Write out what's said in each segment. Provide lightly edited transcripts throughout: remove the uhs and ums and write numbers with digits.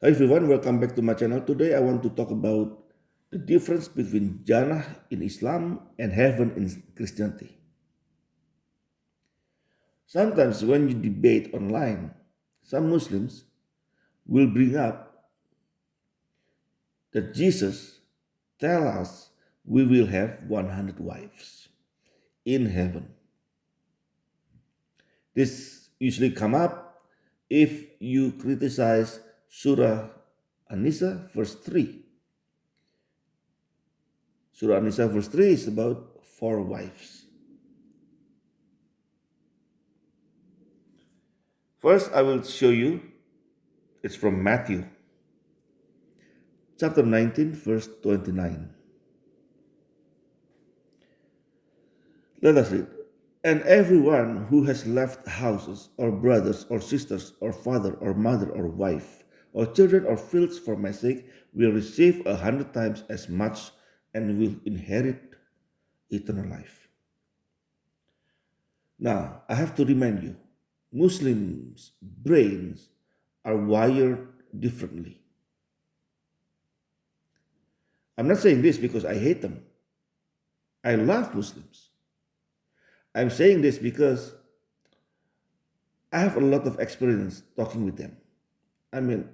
Hi everyone, welcome back to my channel. Today I want to talk about the difference between Jannah in Islam and heaven in Christianity. Sometimes when you debate online, some Muslims will bring up that Jesus tell us we will have 100 wives in heaven. This usually come up if you criticize Surah An-Nisa verse 3. Surah An-Nisa verse 3 is about 4 wives. First, I will show you, it's from Matthew chapter 19, verse 29. Let us read. And everyone who has left houses, or brothers, or sisters, or father, or mother, or wife, or children, or fields for my sake, will receive 100 times as much and will inherit eternal life. Now, I have to remind you, Muslims' brains are wired differently. I'm not saying this because I hate them. I love Muslims. I'm saying this because I have a lot of experience talking with them. I mean,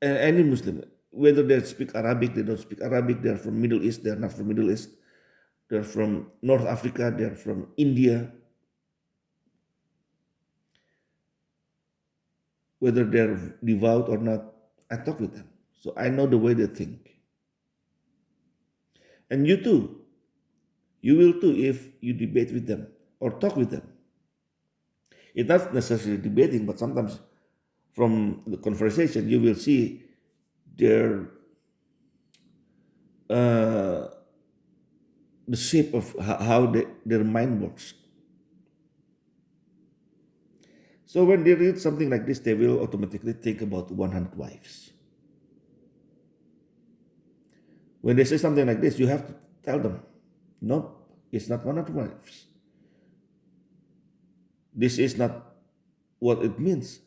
any Muslim, whether they speak Arabic, they don't speak Arabic, they're from Middle East, they're not from Middle East, they're from North Africa, they're from India, whether they're devout or not, I talk with them. So I know the way they think. And you too, you will too if you debate with them or talk with them. It's not necessarily debating, but sometimes from the conversation you will see their the shape of how their mind works. So when they read something like this, they will automatically think about 100 wives. When they say something like this, you have to tell them, no, it's not 100 wives. This is not what it means.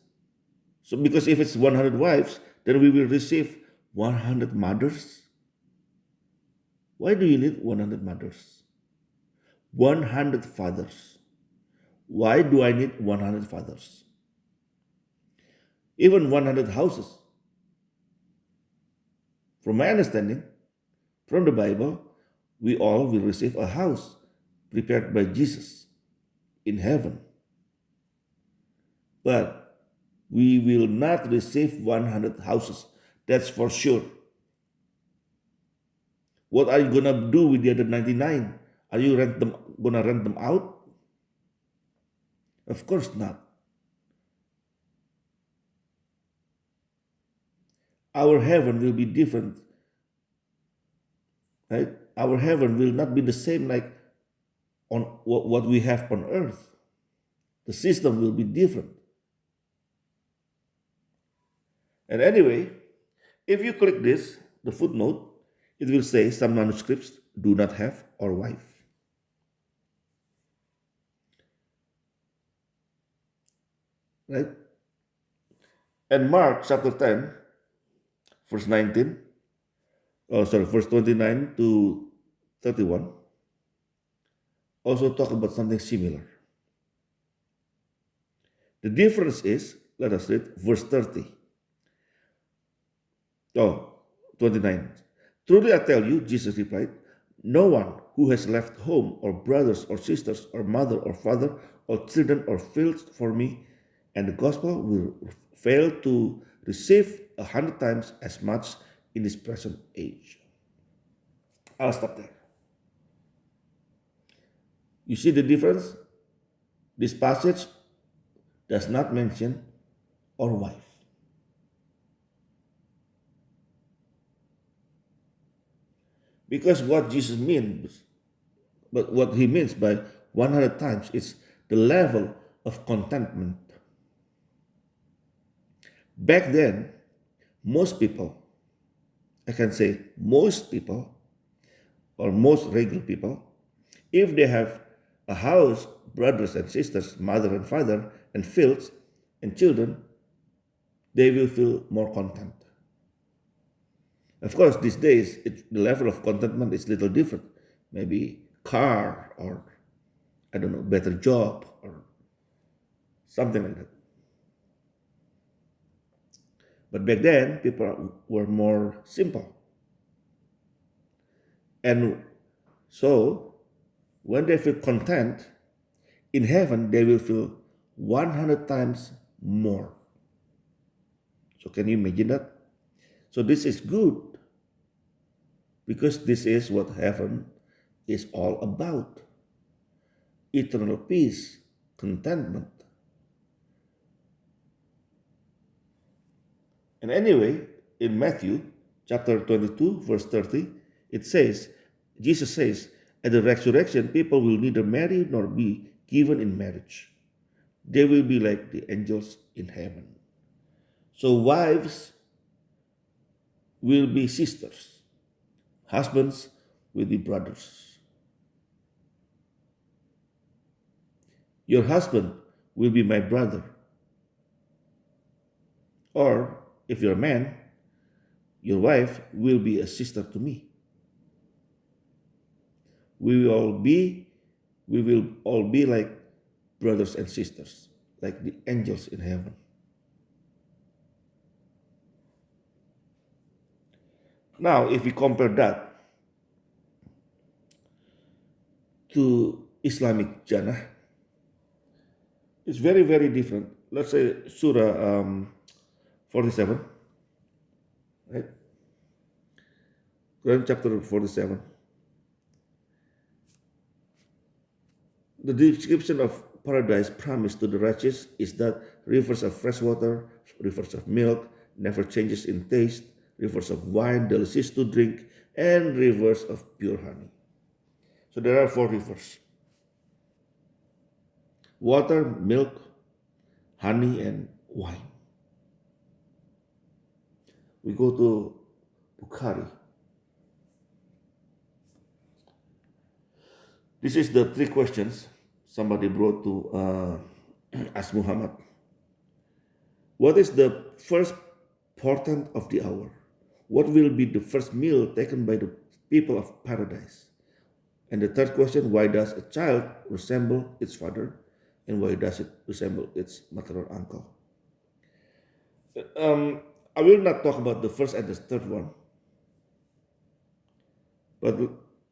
So because if it's 100 wives, then we will receive 100 mothers. Why do you need 100 mothers? 100 fathers. Why do I need 100 fathers? Even 100 houses. From my understanding, from the Bible, we all will receive a house prepared by Jesus in heaven. But we will not receive 100 houses. That's for sure. What are you going to do with the other 99? Are you going to rent them out? Of course not. Our heaven will be different, right? Our heaven will not be the same like on what we have on earth. The system will be different. And anyway, if you click this, the footnote, it will say some manuscripts do not have or wife. Right? And Mark chapter 10, verse 19, verse 29 to 31, also talk about something similar. The difference is, let us read verse 30. 29. Truly I tell you, Jesus replied, no one who has left home or brothers or sisters or mother or father or children or fields for me and the gospel will fail to receive 100 times as much in this present age. I'll stop there. You see the difference? This passage does not mention or wife. Because what Jesus means, but what he means by 100 times is the level of contentment. Back then, most people, I can say most people, or most regular people, if they have a house, brothers and sisters, mother and father, and fields and children, they will feel more content. Of course, these days, the level of contentment is little different. Maybe car or, I don't know, better job or something like that. But back then, people were more simple. And so, when they feel content, in heaven, they will feel 100 times more. So, can you imagine that? So, this is good because this is what heaven is all about: eternal peace, contentment. And anyway, in Matthew chapter 22, verse 30, it says, Jesus says, at the resurrection, people will neither marry nor be given in marriage. They will be like the angels in heaven. So wives will be sisters, husbands will be brothers. Your husband will be my brother. Or if you're a man, your wife will be a sister to me. We will all be, we will all be like brothers and sisters, like the angels in heaven. Now, if we compare that to Islamic Jannah, it's very, very different. Let's say Surah 47, right? Quran chapter 47. The description of paradise promised to the righteous is that rivers of fresh water, rivers of milk, never changes in taste, rivers of wine, delicious to drink, and rivers of pure honey. So there are four rivers: water, milk, honey, and wine. We go to Bukhari. This is the three questions somebody brought to ask Muhammad. What is the first portent of the hour? What will be the first meal taken by the people of paradise? And the third question, why does a child resemble its father? And why does it resemble its maternal uncle? Um, I will not talk about the first and the third one, but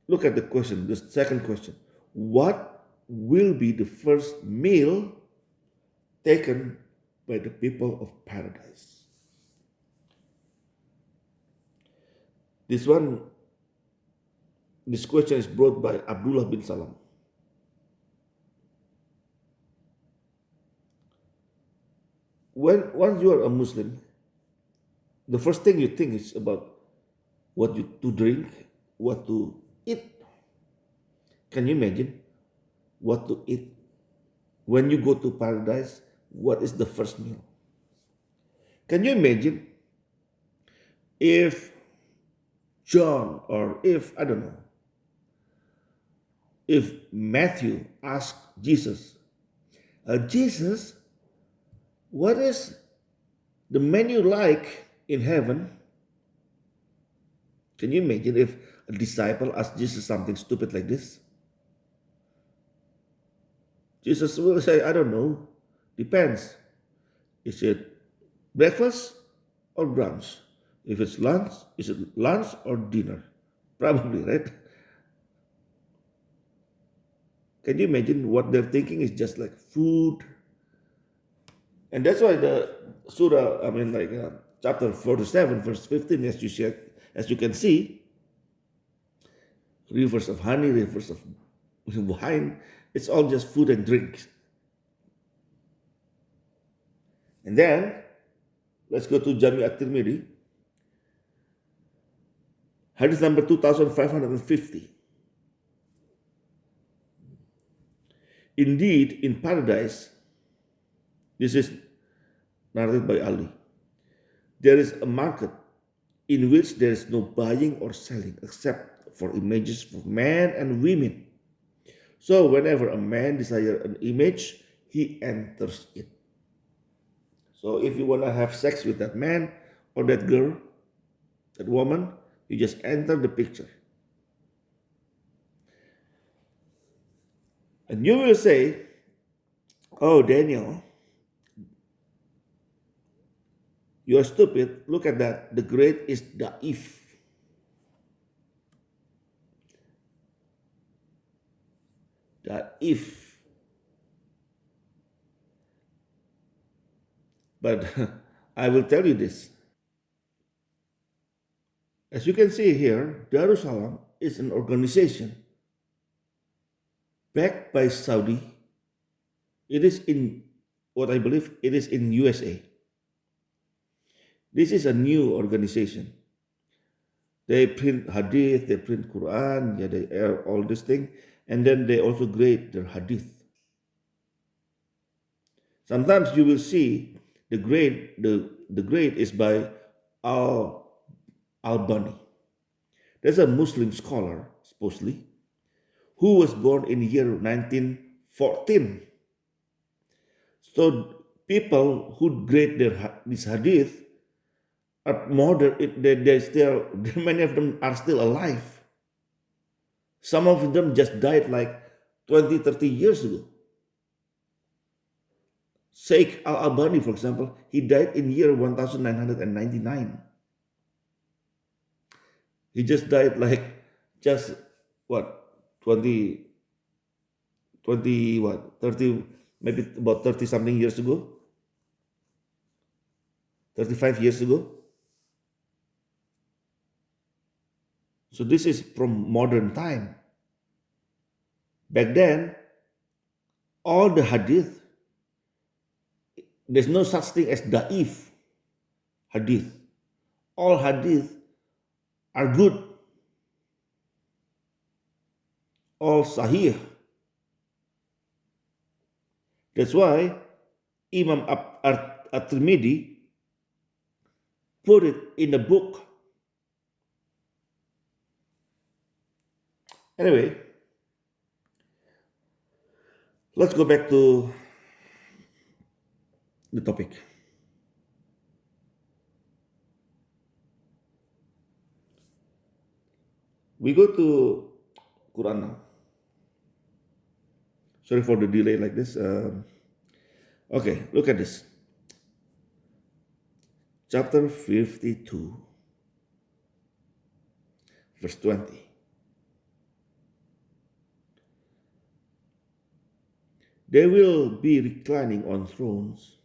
look at the question, the second question. What will be the first meal taken by the people of paradise? This one, this question is brought by Abdullah bin Salam. Once you are a Muslim, the first thing you think is about what you to drink, what to eat. Can you imagine what to eat? When you go to paradise, what is the first meal? Can you imagine if John, or if, I don't know, if Matthew asked Jesus, Jesus, what is the menu like in heaven? Can you imagine if a disciple asked Jesus something stupid like this? Jesus will say, I don't know, depends. Is it breakfast or brunch? If it's lunch, is it lunch or dinner? Probably, right? Can you imagine what they're thinking is just like food? And that's why the surah, chapter 47, verse 15, as you can see, rivers of honey, rivers of wine, it's all just food and drink. And then, let's go to Jami at-Tirmidhi, hadith number 2550. Indeed, in paradise, this is narrated by Ali, there is a market in which there is no buying or selling except for images of men and women. So whenever a man desires an image, he enters it. So if you want to have sex with that man or that girl, that woman, you just enter the picture. And you will say, "Oh, Daniel, you are stupid. Look at that. The grade is da'if. Da'if." But I will tell you this. As you can see here, Darussalam is an organization backed by Saudi. It is in what I believe it is in USA. This is a new organization. They print hadith, they print Quran, yeah, they air all this thing, and then they also grade their hadith. Sometimes you will see the grade is by Al Albani. There's a Muslim scholar, supposedly, who was born in the year 1914. So people who grade this hadith are modern. They still many of them are still alive. Some of them just died like 20, 30 years ago. Sheikh Al Albani, for example, he died in year 1999. He just died like just what 20, 20 what 30, maybe about 30 something years ago, 35 years ago. So this is from modern time. Back then, all the hadith, there's no such thing as da'if hadith. All hadith are good, all sahih. That's why Imam At-Tirmidhi put it in a book. Anyway, let's go back to the topic. We go to Quran now. Sorry for the delay like this. Okay, look at this. Chapter 52, verse 20. They will be reclining on thrones,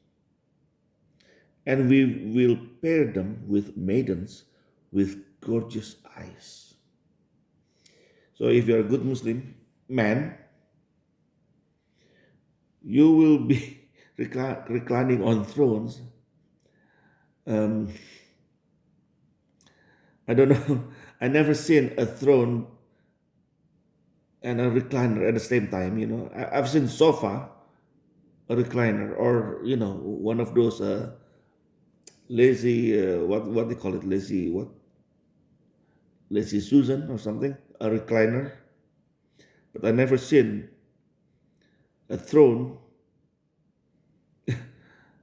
and we will pair them with maidens with gorgeous eyes. So if you're a good Muslim man, you will be reclining on thrones. I don't know. I never seen a throne and a recliner at the same time. I've seen sofa, a recliner, or one of those lazy what they call it, lazy Susan or something, a recliner. But I never seen a throne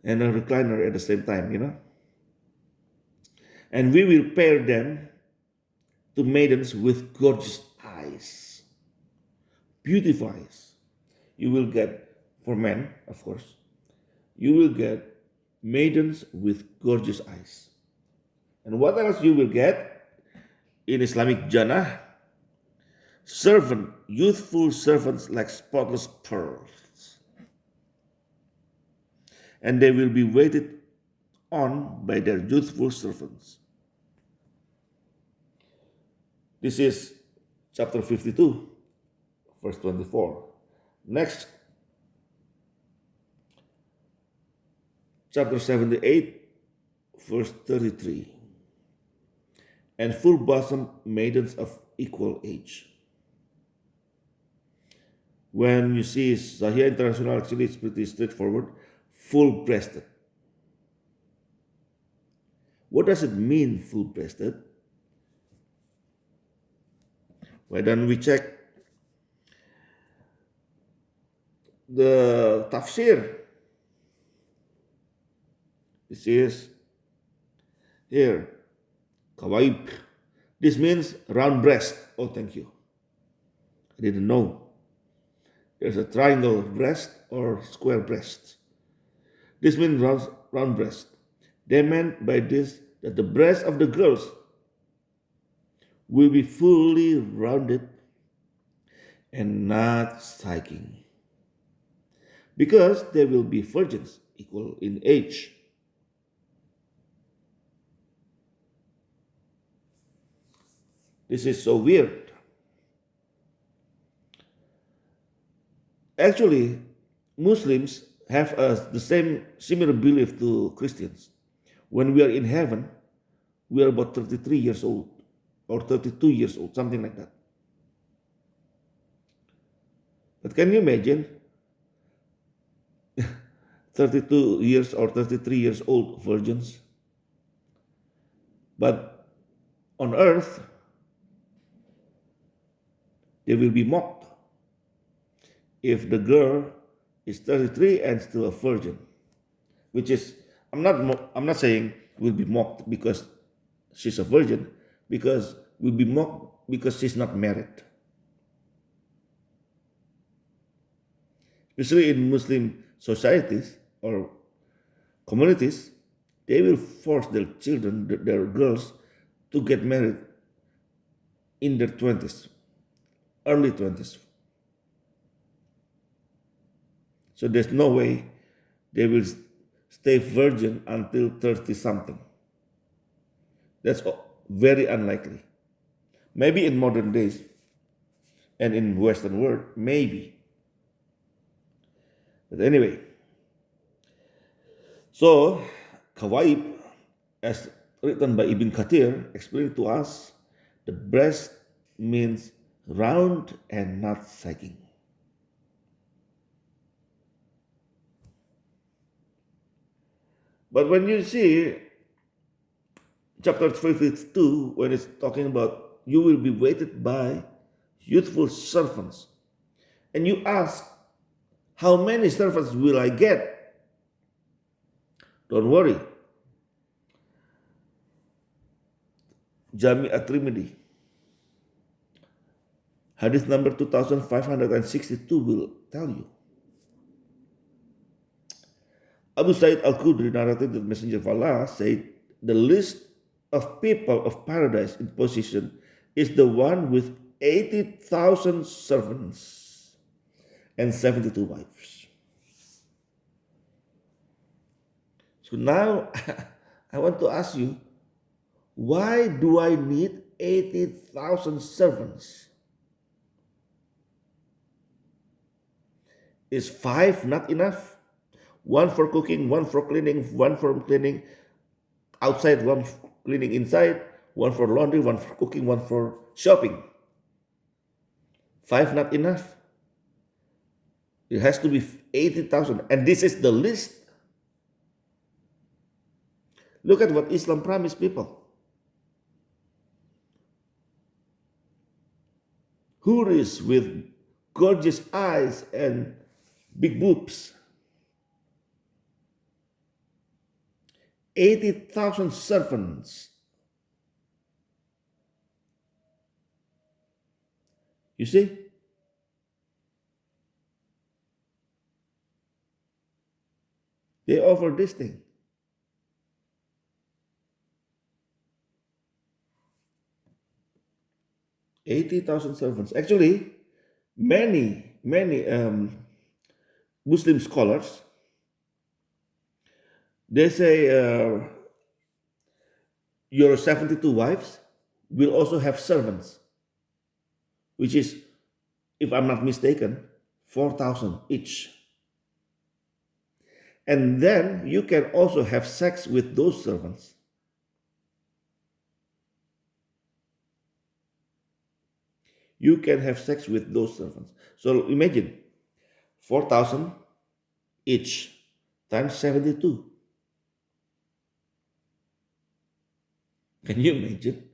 and a recliner at the same time. And we will pair them to maidens with gorgeous eyes, beautiful eyes. You will get, for men, of course, you will get maidens with gorgeous eyes. And what else you will get in Islamic Jannah? Youthful servants like spotless pearls. And they will be waited on by their youthful servants. This is chapter 52, verse 24. Next, chapter 78, verse 33. And full bosomed maidens of equal age. When you see Sahih International, actually it's pretty straightforward. Full breasted. What does it mean, full breasted? Why don't we check the tafsir? This is here, kawaib. This means round breast. Oh, thank you. I didn't know. There's a triangle breast or square breast. This means round breast. They meant by this that the breasts of the girls will be fully rounded and not sagging, because they will be virgins equal in age. This is so weird. Actually, Muslims have the same similar belief to Christians. When we are in heaven, we are about 33 years old or 32 years old, something like that. But can you imagine 32 years or 33 years old virgins? But on earth, they will be mocked if the girl is 33 and still a virgin, which is, I'm not saying will be mocked because she's a virgin, because will be mocked because she's not married. Especially in Muslim societies or communities, they will force their children, their girls, to get married in their 20s, early 20s. So there's no way they will stay virgin until 30 something. That's very unlikely. Maybe in modern days and in Western world, maybe. But anyway, so Kawaib, as written by Ibn Kathir, explained to us the breast means round and not sagging. But when you see chapter 52, when it's talking about you will be weighted by youthful servants, and you ask, how many servants will I get? Don't worry. Jami at-Tirmidhi, hadith number 2562 will tell you. Abu Sa'id al-Khudri narrated that Messenger of Allah said, the list of people of paradise in position is the one with 80,000 servants and 72 wives. So now I want to ask you, why do I need 80,000 servants? Is 5 not enough? One for cooking, one for cleaning, one for cleaning outside, one for cleaning inside, one for laundry, one for cooking, one for shopping. 5 not enough. It has to be 80,000. And this is the list. Look at what Islam promised people. Huris with gorgeous eyes and big boobs. 80,000 servants. You see? They offer this thing. $80,000 servants. Actually, many Muslim scholars, they say your 72 wives will also have servants, which is, if I'm not mistaken, 4,000 each. And then you can also have sex with those servants. You can have sex with those servants. So imagine 4,000 each times 72. Can you imagine?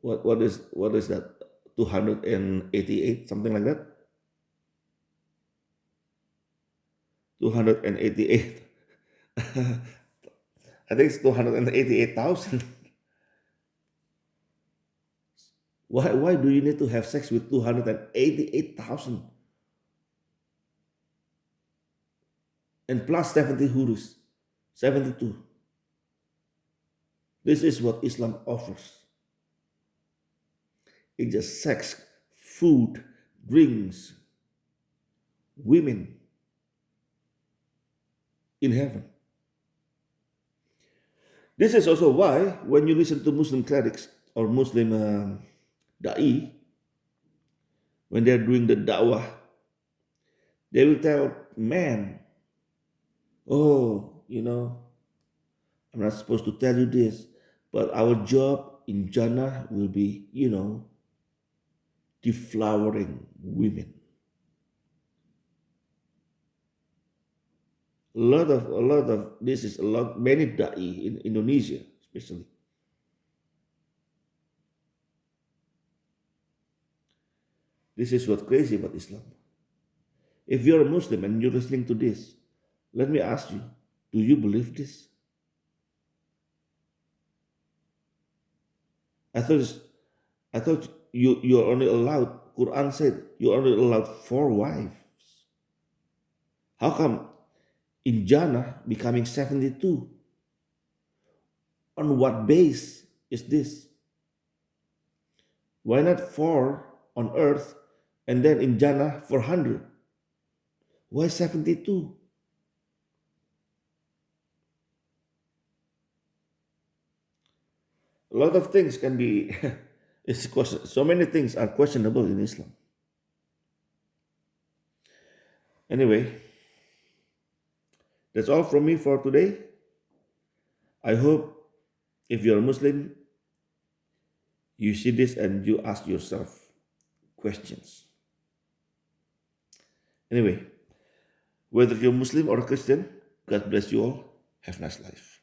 What is that? 288, something like that? 288 I think it's 288,000. Why do you need to have sex with 288,000 and plus 70 hurus? 72. This is what Islam offers. It's just sex, food, drinks, women in heaven. This is also why when you listen to Muslim clerics or Muslim da'i, when they're doing the da'wah, they will tell man, oh, I'm not supposed to tell you this, but our job in Jannah will be, deflowering women. A lot of this is a lot many da'i in Indonesia, especially. This is what's crazy about Islam. If you're a Muslim and you're listening to this, let me ask you, do you believe this? I thought it's- I thought you're only allowed. Quran said you're only allowed four wives. How come in Jannah becoming 72? On what base is this? Why not four on earth and then in Jannah 400? Why 72? A lot of things can be so many things are questionable in Islam. Anyway, that's all from me for today. I hope if you're a Muslim, you see this and you ask yourself questions. Anyway, whether you're Muslim or a Christian, God bless you all. Have a nice life.